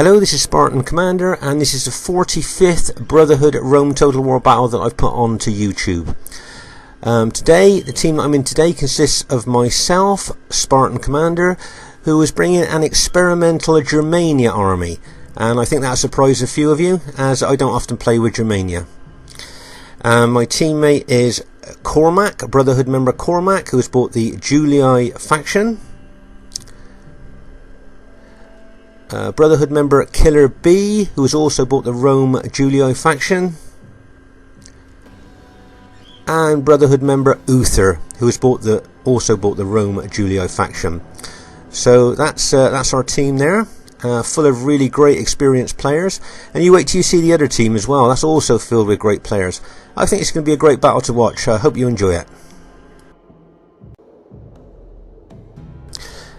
Hello, this is Spartan Commander, and this is the 45th Brotherhood Rome Total War battle that I've put onto YouTube. Today, the team that I'm in today consists of myself, Spartan Commander, who is bringing an experimental Germania army, and I think that'll surprise a few of you, as I don't often play with Germania. My teammate is Cormac, Brotherhood member Cormac, who has bought the Julii faction. Brotherhood member Killer B, who has also bought the Rome Julii faction, and Brotherhood member Uther, who has also bought the Rome Julii faction. So that's our team there, full of really great experienced players. And you wait till you see the other team as well. That's also filled with great players. I think it's going to be a great battle to watch. I hope you enjoy it.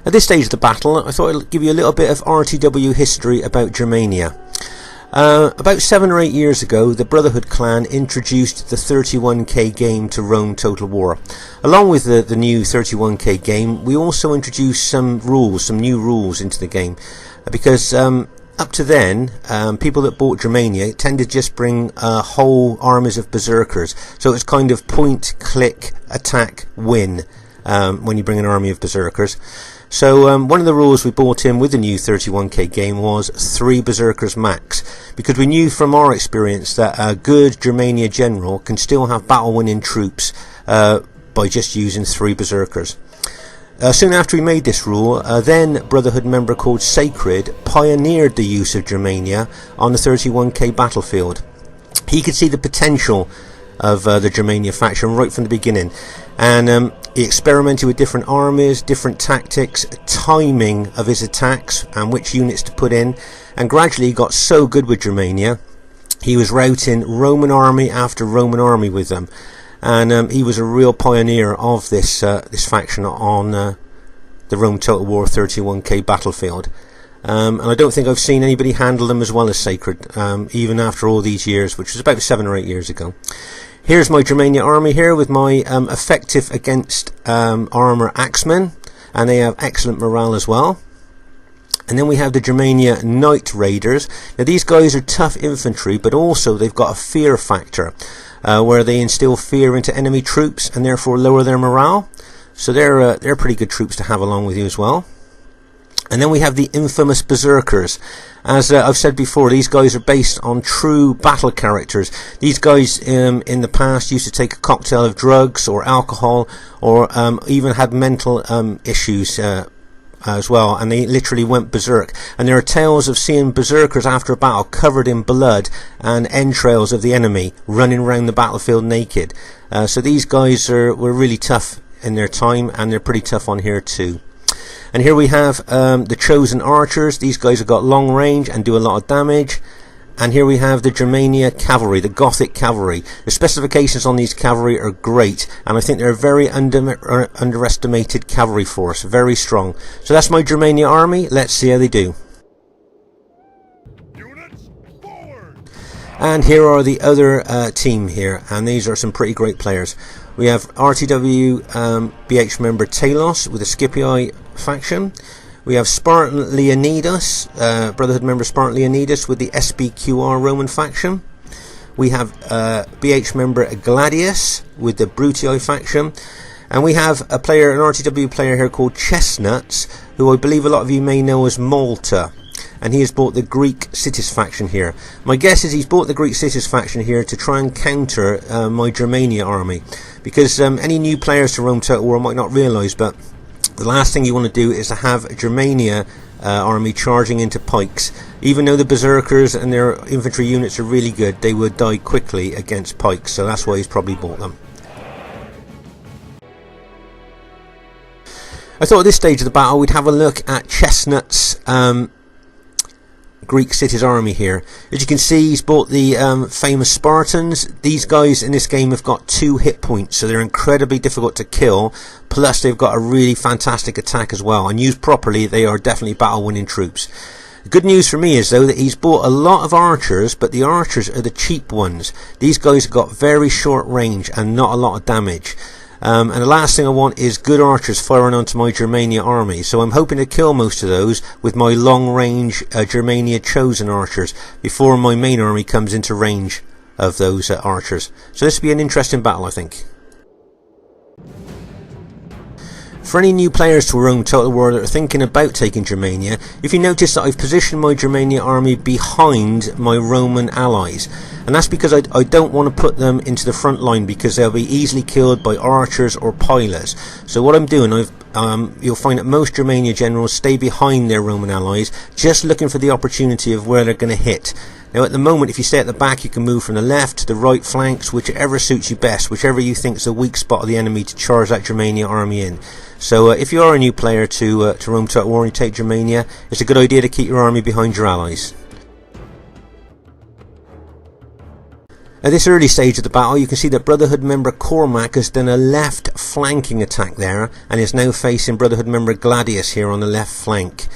At this stage of the battle, I thought I'd give you a little bit of RTW history about Germania. About 7 or 8 years ago, the Brotherhood clan introduced the 31k game to Rome Total War. Along with the new 31k game, we also introduced some new rules into the game. Because up to then, people that bought Germania tended to just bring whole armies of berserkers. So it was kind of point, click, attack, win when you bring an army of berserkers. So one of the rules we brought in with the new 31k game was 3 berserkers max, because we knew from our experience that a good Germania general can still have battle winning troops by just using 3 berserkers. Soon after we made this rule, then Brotherhood member called Sacred pioneered the use of Germania on the 31k battlefield. He could see the potential of the Germania faction right from the beginning, and he experimented with different armies, different tactics, timing of his attacks and which units to put in, and gradually he got so good with Germania he was routing Roman army after Roman army with them, and he was a real pioneer of this faction on the Rome Total War 31k battlefield. And I don't think I've seen anybody handle them as well as Sacred, even after all these years, which was about 7 or 8 years ago. Here's my Germania army here with my effective against armour axemen, and they have excellent morale as well. And then we have the Germania Knight Raiders. Now these guys are tough infantry, but also they've got a fear factor, where they instill fear into enemy troops and therefore lower their morale. So they're pretty good troops to have along with you as well. And then we have the infamous Berserkers. As I've said before, these guys are based on true battle characters. These guys in the past used to take a cocktail of drugs or alcohol, or even had mental issues as well, and they literally went berserk. And there are tales of seeing berserkers after a battle covered in blood and entrails of the enemy, running around the battlefield naked. So these guys were really tough in their time, and they're pretty tough on here too. And here we have the Chosen Archers. These guys have got long range and do a lot of damage. And here we have the Germania Cavalry, the Gothic Cavalry. The specifications on these cavalry are great, and I think they're a very underestimated cavalry force, very strong. So that's my Germania army. Let's see how they do. And here are the other team here, and these are some pretty great players. We have RTW BH member Talos with the Scipii faction. We have Spartan Leonidas, Brotherhood member Spartan Leonidas with the SBQR Roman faction. We have BH member Gladius with the Brutii faction. And we have an RTW player here called Chestnuts, who I believe a lot of you may know as Malta. And he has bought the Greek Cities faction here. My guess is he's bought the Greek Cities faction here to try and counter my Germania army. Because any new players to Rome Total War might not realise, but the last thing you want to do is to have a Germania army charging into pikes. Even though the berserkers and their infantry units are really good, they would die quickly against pikes, so that's why he's probably bought them. I thought at this stage of the battle we'd have a look at Chestnut's Greek Cities army here. As you can see, he's bought the famous Spartans. These guys in this game have got 2 hit points, so they're incredibly difficult to kill, plus they've got a really fantastic attack as well, and used properly they are definitely battle winning troops. The good news for me is though that he's bought a lot of archers, but the archers are the cheap ones. These guys have got very short range and not a lot of damage. And the last thing I want is good archers firing onto my Germania army. So I'm hoping to kill most of those with my long-range Germania chosen archers before my main army comes into range of those archers. So this will be an interesting battle, I think. For any new players to Rome Total War that are thinking about taking Germania, if you notice that I've positioned my Germania army behind my Roman allies, and that's because I don't want to put them into the front line because they'll be easily killed by archers or pilers. So what I'm doing, you'll find that most Germania generals stay behind their Roman allies, just looking for the opportunity of where they're going to hit. Now at the moment, if you stay at the back, you can move from the left to the right flanks, whichever suits you best, whichever you think is the weak spot of the enemy to charge that Germania army in. So if you are a new player to Rome Total War and you take Germania, it's a good idea to keep your army behind your allies. At this early stage of the battle, you can see that Brotherhood member Cormac has done a left flanking attack there and is now facing Brotherhood member Gladius here on the left flank.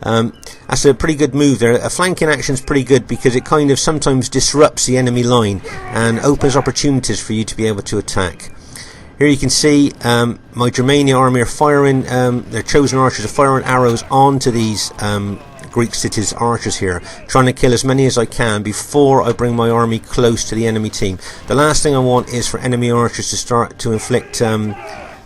That's a pretty good move there. A flanking action is pretty good because it kind of sometimes disrupts the enemy line and opens opportunities for you to be able to attack. Here you can see my Germania army are firing, their chosen archers are firing arrows onto these Greek cities archers here, trying to kill as many as I can before I bring my army close to the enemy team. The last thing I want is for enemy archers to start to inflict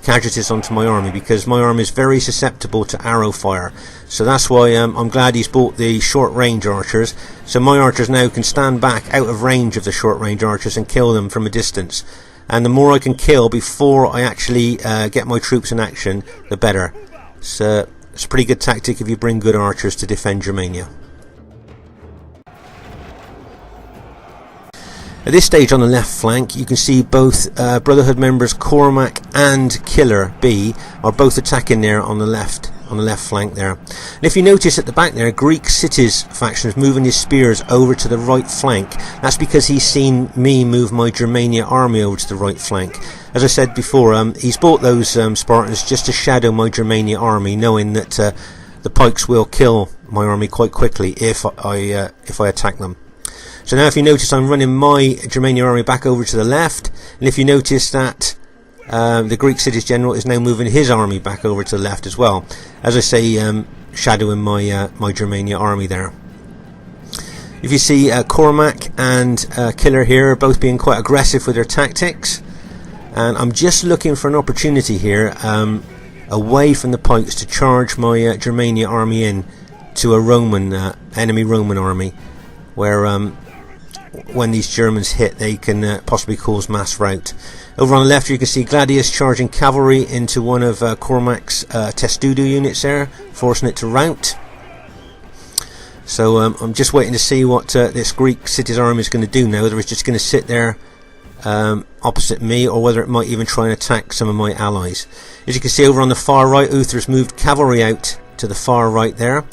casualties onto my army, because my army is very susceptible to arrow fire. So that's why I'm glad he's bought the short range archers, so my archers now can stand back out of range of the short range archers and kill them from a distance. And the more I can kill before I actually get my troops in action, the better. So it's a pretty good tactic if you bring good archers to defend Germania. At this stage on the left flank, you can see both Brotherhood members Cormac and Killer B are both attacking there on the left flank there. And if you notice at the back there, Greek Cities faction is moving his spears over to the right flank. That's because he's seen me move my Germania army over to the right flank. As I said before, he's bought those Spartans just to shadow my Germania army, knowing that the pikes will kill my army quite quickly if I attack them. So now if you notice, I'm running my Germania army back over to the left, and if you notice that the Greek Cities general is now moving his army back over to the left as well. As I say, shadowing my Germania army there. If you see Cormac and Killer here both being quite aggressive with their tactics, and I'm just looking for an opportunity here away from the pikes to charge my Germania army in to a Roman enemy Roman army, where when these Germans hit, they can possibly cause mass rout. Over on the left, you can see Gladius charging cavalry into one of Cormac's Testudo units there, forcing it to rout. So I'm just waiting to see what this Greek Cities army is going to do now, whether it's just going to sit there opposite me, or whether it might even try and attack some of my allies. As you can see over on the far right, Uther's moved cavalry out to the far right there,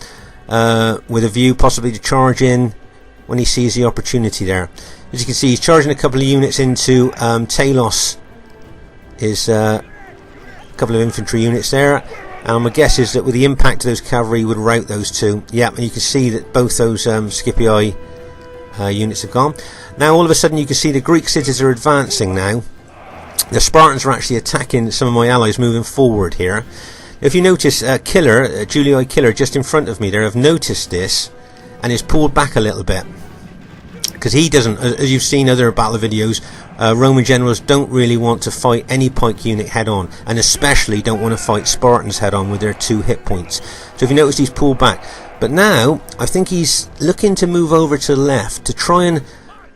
with a view possibly to charge in when he sees the opportunity there. As you can see, he's charging a couple of units into Talos, his couple of infantry units there, and my guess is that with the impact of those cavalry, he would rout those two. Yep, and you can see that both those Scipii units have gone. Now all of a sudden you can see the Greek cities are advancing now. The Spartans are actually attacking some of my allies moving forward here. If you notice, Julii Killer just in front of me there, have noticed this and is pulled back a little bit, because he doesn't, as you've seen other battle videos, Roman generals don't really want to fight any pike unit head on, and especially don't want to fight Spartans head on with their 2 hit points. So if you notice, he's pulled back, but now I think he's looking to move over to the left to try and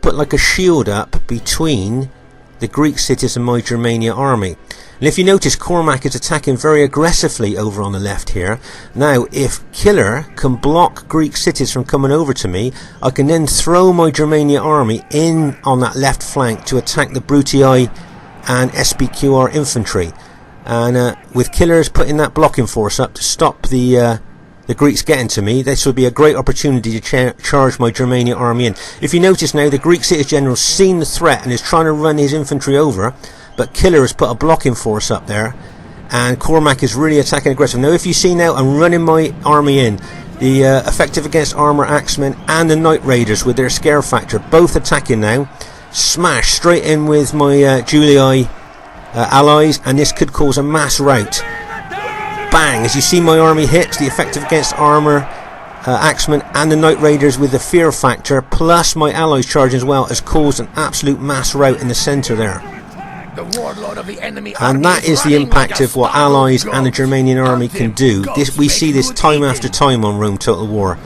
put like a shield up between the Greek cities and my Germania army. And if you notice, Cormac is attacking very aggressively over on the left here. Now if Killer can block Greek cities from coming over to me, I can then throw my Germania army in on that left flank to attack the Brutii and SPQR infantry. And with Killers putting that blocking force up to stop the Greeks getting to me, this would be a great opportunity to charge my Germania army in. If you notice now, the Greek cities general's seen the threat and is trying to run his infantry over, but Killer has put a blocking force up there, and Cormac is really attacking aggressive. Now if you see now, I'm running my army in. The effective against armour axemen and the Night Raiders with their scare factor, both attacking now. Smash straight in with my Julii allies, and this could cause a mass rout. Bang! As you see my army hits, the effective against armour, axemen and the Knight Raiders with the fear factor, plus my allies charging as well, has caused an absolute mass rout in the centre there. And that is the impact of what allies and the Germanian army can do. We see this time after time on Rome Total War.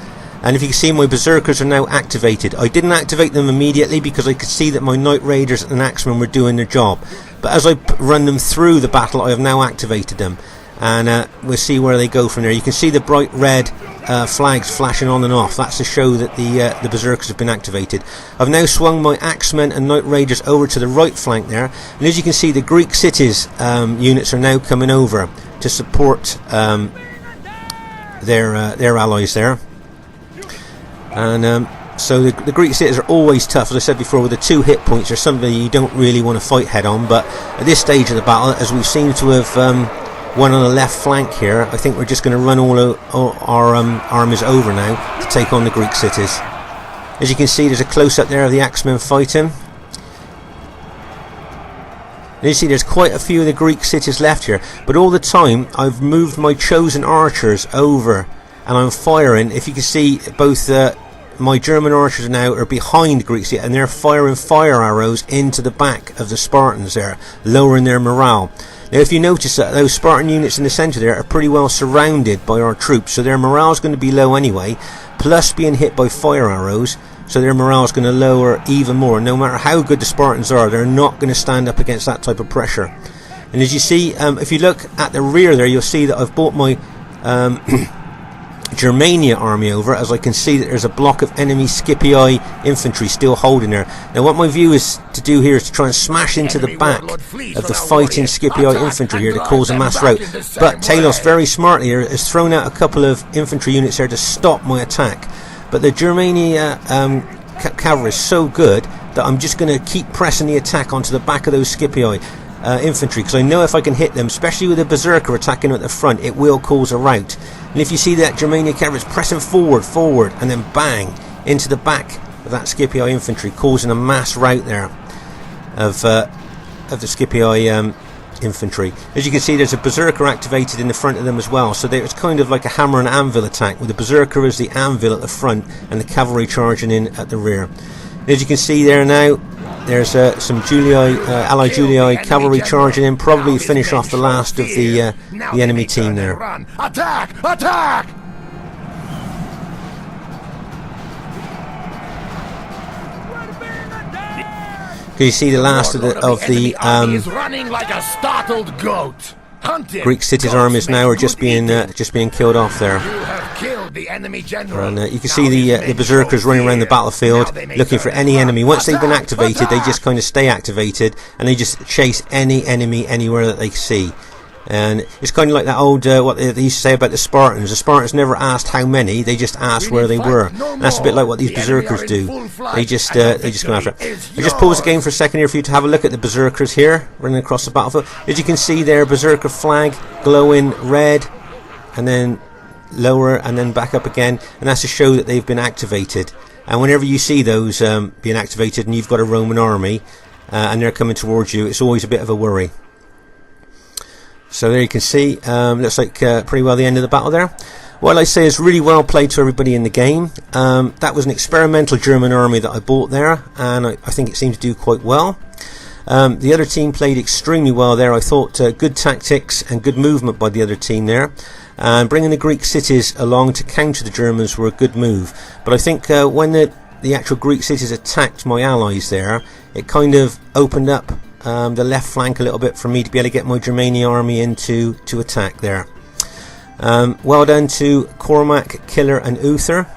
And if you can see, my berserkers are now activated. I didn't activate them immediately because I could see that my Knight Raiders and axemen were doing their job. But as I run them through the battle, I have now activated them. And we'll see where they go from there. You can see the bright red flags flashing on and off. That's to show that the berserkers have been activated. I've now swung my axemen and Knight Raiders over to the right flank there, and as you can see, the Greek cities units are now coming over to support their allies there. And so the Greek cities are always tough, as I said before, with the 2 hit points. They're something you don't really want to fight head on, but at this stage of the battle, as we seem to have one on the left flank here, I think we're just going to run all our armies over now to take on the Greek cities. As you can see, there's a close-up there of the axemen fighting. And you see there's quite a few of the Greek cities left here, but all the time I've moved my chosen archers over and I'm firing. If you can see, both my German archers now are behind Greek cities and they're firing fire arrows into the back of the Spartans there, lowering their morale. Now if you notice that those Spartan units in the centre there are pretty well surrounded by our troops, so their morale is going to be low anyway, plus being hit by fire arrows, so their morale is going to lower even more. No matter how good the Spartans are, they're not going to stand up against that type of pressure. And as you see, if you look at the rear there, you'll see that I've brought my Germania army over, as I can see that there's a block of enemy Scipii infantry still holding there. Now what my view is to do here is to try and smash into the back of the fighting Scipii infantry here to cause a mass rout. But Talos very smartly here has thrown out a couple of infantry units there to stop my attack. But the Germania cavalry is so good that I'm just going to keep pressing the attack onto the back of those Scipii infantry, because I know if I can hit them, especially with a berserker attacking at the front, it will cause a rout. And if you see that Germania cavalry is pressing forward, and then bang into the back of that Scipii infantry, causing a mass rout there of the Scipii infantry. As you can see, there's a berserker activated in the front of them as well, so it's kind of like a hammer and anvil attack, with the berserker as the anvil at the front and the cavalry charging in at the rear. As you can see there now, there's some Allied Julii cavalry charging in, probably finish off the last of the enemy team there. Attack! Attack! Can you see the last of the running like a startled goat. Greek cities armies now are just being killed off there. And you can see the berserkers running around the battlefield looking for any enemy. Once they've been activated, they just kind of stay activated and they just chase any enemy anywhere that they see. And it's kind of like that old what they used to say about the Spartans. The Spartans never asked how many; they just asked where they were. And that's a bit like what these berserkers do. They just go after it. I just pause the game for a second here for you to have a look at the berserkers here running across the battlefield. As you can see there, berserker flag glowing red, and then lower, and then back up again, and that's to show that they've been activated. And whenever you see those being activated, and you've got a Roman army and they're coming towards you, it's always a bit of a worry. So there you can see, looks like pretty well the end of the battle there. What I say is really well played to everybody in the game. That was an experimental German army that I bought there, and I think it seemed to do quite well. The other team played extremely well there. I thought good tactics and good movement by the other team there. And bringing the Greek cities along to counter the Germans were a good move. But I think when the actual Greek cities attacked my allies there, it kind of opened up the left flank a little bit for me to be able to get my Germania army into attack there. Well done to Cormac, Killer and Uther.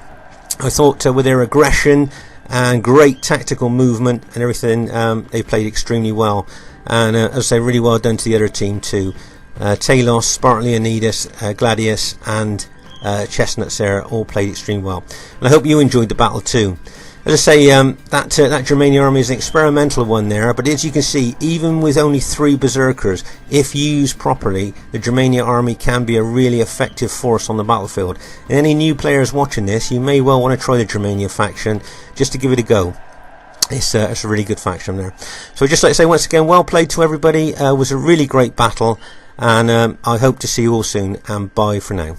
I thought with their aggression and great tactical movement and everything, they played extremely well. And as I say, really well done to the other team too. Talos, Spartan Leonidas, Gladius and Chestnuts there all played extremely well. And I hope you enjoyed the battle too. As I say, that Germania army is an experimental one there, but as you can see, even with only 3 berserkers, if used properly, the Germania army can be a really effective force on the battlefield. And any new players watching this, you may well want to try the Germania faction just to give it a go. It's a really good faction there. So I'd just like to say once again, well played to everybody. It was a really great battle, and I hope to see you all soon, and bye for now.